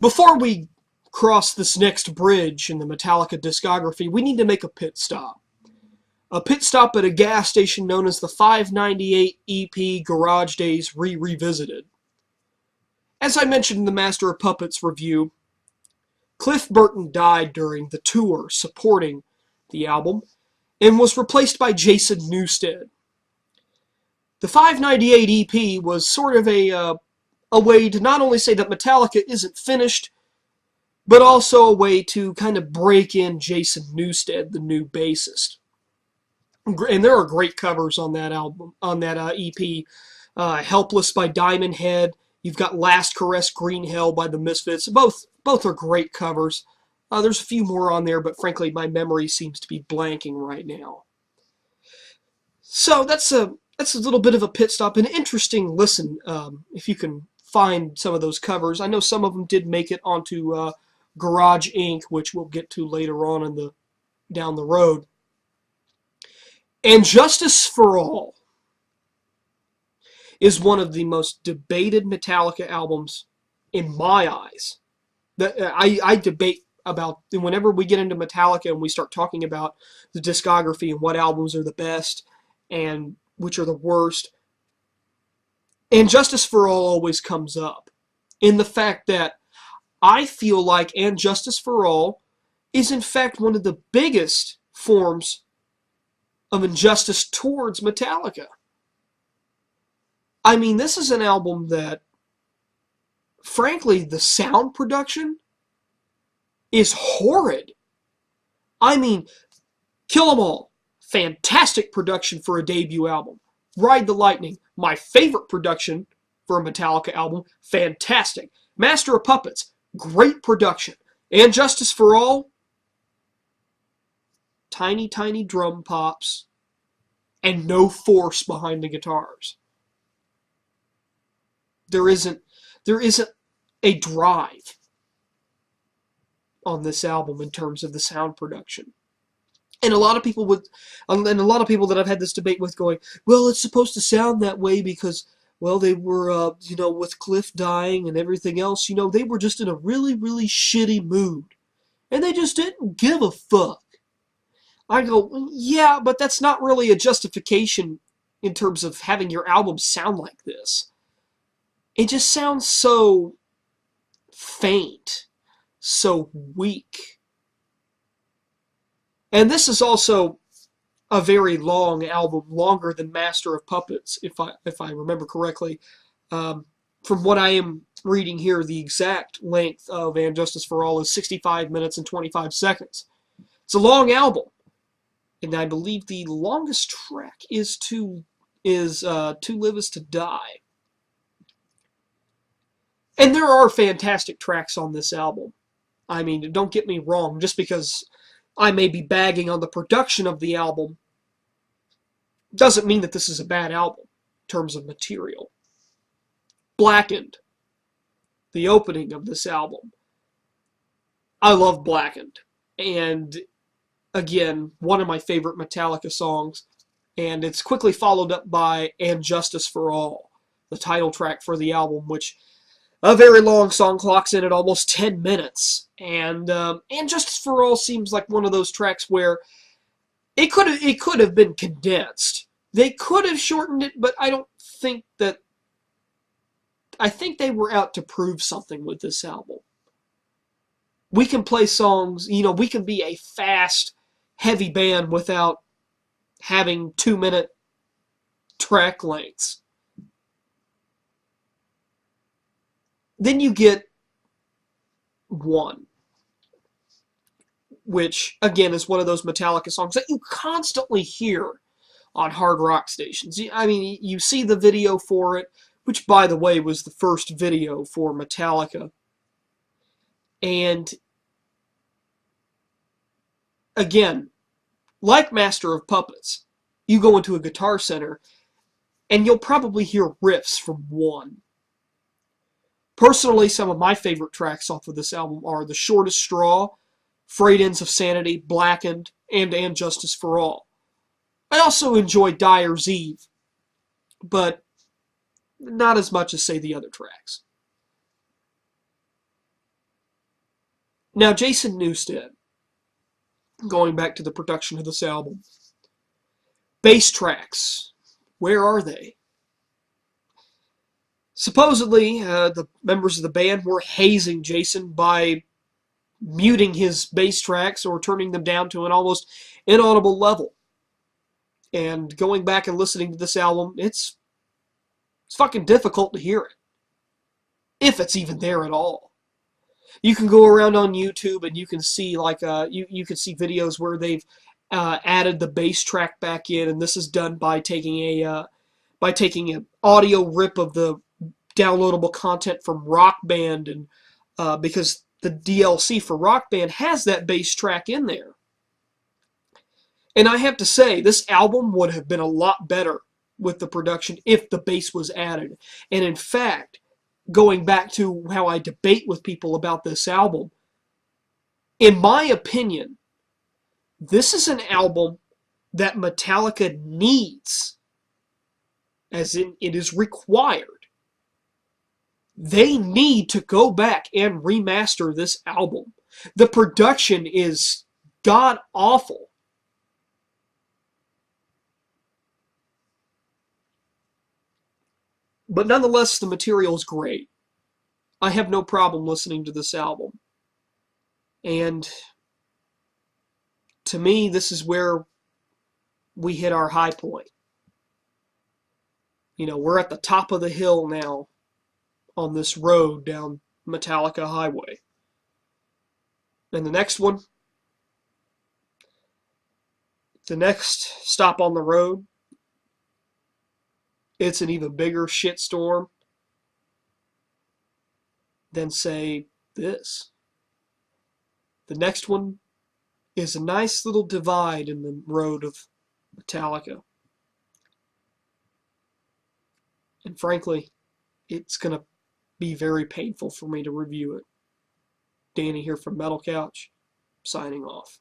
Before we cross this next bridge in the Metallica discography, we need to make a pit stop. A pit stop at a gas station known as the 598 EP Garage Days Revisited. As I mentioned in the Master of Puppets review, Cliff Burton died during the tour supporting the album and was replaced by Jason Newsted. The 598 EP was sort of a way to not only say that Metallica isn't finished, but also a way to kind of break in Jason Newsted, the new bassist. And there are great covers on that album, on that EP. Helpless by Diamond Head. You've got Last Caress Green Hell by the Misfits. Both are great covers. There's a few more on there, but frankly, my memory seems to be blanking right now. So that's a little bit of a pit stop, an interesting listen. If you can find some of those covers, I know some of them did make it onto Garage Inc., which we'll get to later on down the road. And Justice for All is one of the most debated Metallica albums in my eyes. I debate about, whenever we get into Metallica and we start talking about the discography and what albums are the best and which are the worst, and Justice for All always comes up in the fact that I feel like And Justice for All is in fact one of the biggest forms of injustice towards Metallica. I mean, this is an album that, frankly, the sound production is horrid. I mean, Kill 'Em All, fantastic production for a debut album. Ride the Lightning, my favorite production for a Metallica album, fantastic. Master of Puppets, great production. And Justice for All, tiny, tiny drum pops, and no force behind the guitars. There isn't a drive on this album in terms of the sound production. And a lot of people that I've had this debate with going, well, it's supposed to sound that way because, well, they were, with Cliff dying and everything else, they were just in a really, really shitty mood. And they just didn't give a fuck. I go, yeah, but that's not really a justification in terms of having your album sound like this. It just sounds so faint, so weak. And this is also a very long album, longer than Master of Puppets, if I remember correctly. From what I am reading here, the exact length of And Justice for All is 65 minutes and 25 seconds. It's a long album. And I believe the longest track is To Live Is to Die. And there are fantastic tracks on this album. I mean, don't get me wrong, just because I may be bagging on the production of the album doesn't mean that this is a bad album in terms of material. Blackened, the opening of this album. I love Blackened. And again, one of my favorite Metallica songs, and it's quickly followed up by And Justice for All, the title track for the album, which a very long song clocks in at almost 10 minutes. And Justice for All seems like one of those tracks where it could have been condensed. They could have shortened it, but I don't think that... I think they were out to prove something with this album. We can play songs, we can be a fast, heavy band without having 2-minute track lengths. Then you get One, which, again, is one of those Metallica songs that you constantly hear on hard rock stations. I mean, you see the video for it, which, by the way, was the first video for Metallica. And again, like Master of Puppets, you go into a Guitar Center and you'll probably hear riffs from One. Personally, some of my favorite tracks off of this album are The Shortest Straw, Frayed Ends of Sanity, Blackened, and Justice for All. I also enjoy Dyer's Eve, but not as much as, say, the other tracks. Now, Jason Newsted, going back to the production of this album, bass tracks, where are they? Supposedly, the members of the band were hazing Jason by muting his bass tracks or turning them down to an almost inaudible level. And going back and listening to this album, it's fucking difficult to hear it, if it's even there at all. You can go around on YouTube and you can see you can see videos where they've added the bass track back in, and this is done by taking an audio rip of the downloadable content from Rock Band, and because the DLC for Rock Band has that bass track in there. And I have to say, this album would have been a lot better with the production if the bass was added. And in fact, going back to how I debate with people about this album, in my opinion, this is an album that Metallica needs, as in it is required. They need to go back and remaster this album. The production is god-awful. But nonetheless, the material is great. I have no problem listening to this album. And to me, this is where we hit our high point. You know, we're at the top of the hill now on this road down Metallica Highway. And the next stop on the road, it's an even bigger shitstorm than, say, this. The next one is a nice little divide in the road of Metallica. And frankly, it's going to be very painful for me to review it. Danny here from Metal Couch, signing off.